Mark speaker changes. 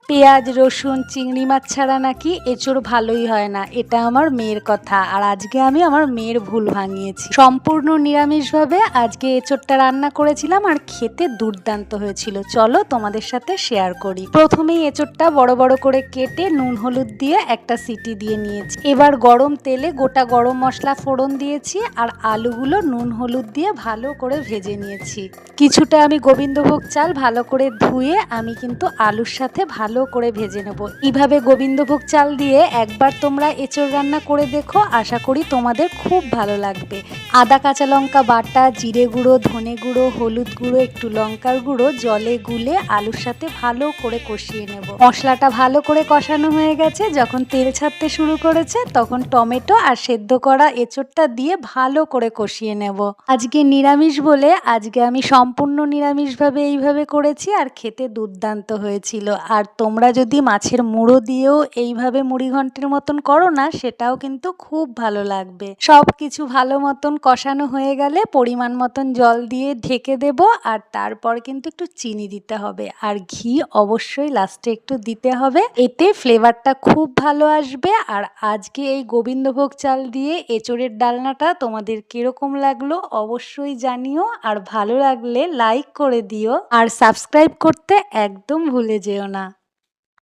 Speaker 1: পেঁয়াজ রসুন চিংড়ি মাছ ছাড়া নাকি এঁচোড় ভালোই হয় না, এটা আমার মেয়ের কথা। আর আজকে আমি আমার মেয়ের ভুল ভাঙিয়েছি। সম্পূর্ণ নিরামিষভাবে আজকে এঁচোড়টা রান্না করেছিলাম আর খেতে দুর্দান্ত হয়েছিল। চলো তোমাদের সাথে শেয়ার করি। প্রথমেই এঁচোড়টা বড় বড় করে কেটে নুন হলুদ দিয়ে একটা সিটি দিয়ে নিয়েছি। এবার গরম তেলে গোটা গরম মশলা ফোড়ন দিয়েছি আর আলুগুলো নুন হলুদ দিয়ে ভালো করে ভেজে নিয়েছি। কিছুটা আমি গোবিন্দভোগ চাল ভালো করে ধুয়ে আমি কিন্তু আলুর সাথে ভালো করে ভেজে নেব। এইভাবে গোবিন্দভোগ চাল দিয়ে একবার তোমরা এঁচোড় রান্না করে দেখো, আশা করি তোমাদের খুব ভালো লাগবে। আদা কাঁচা লঙ্কা বাটা, জিরে গুঁড়ো, ধনে গুঁড়ো, হলুদ গুঁড়ো, একটু লঙ্কার গুঁড়ো জলে গুলে আলুর সাথে ভালো করে কষিয়ে নেব। মশলাটা ভালো করে কষানো হয়ে গেছে, যখন তেল ছাড়তে শুরু করেছে তখন টমেটো আর সেদ্ধ করা এঁচোড়টা দিয়ে ভালো করে কষিয়ে নেব। আজকে নিরামিষ বলে আজকে আমি সম্পূর্ণ নিরামিষভাবে এইভাবে করেছি আর খেতে দুর্দান্ত হয়েছিল। আর তোমরা যদি মাছের মুড়ো দিয়েও এইভাবে মুড়িঘণ্টের মতন করো না, সেটাও কিন্তু খুব ভালো লাগবে। সব কিছু ভালো মতন কষানো হয়ে গেলে পরিমাণ মতন জল দিয়ে ঢেকে দেব। আর তারপর কিন্তু একটু চিনি দিতে হবে আর ঘি অবশ্যই লাস্টে একটু দিতে হবে, এতে ফ্লেভারটা খুব ভালো আসবে। আর আজকে এই গোবিন্দভোগ চাল দিয়ে এঁচোড়ের ডালনাটা তোমাদের কিরকম লাগলো অবশ্যই জানিও। আর ভালো লাগলে লাইক করে দিও আর সাবস্ক্রাইব করতে একদম ভুলে যেও না।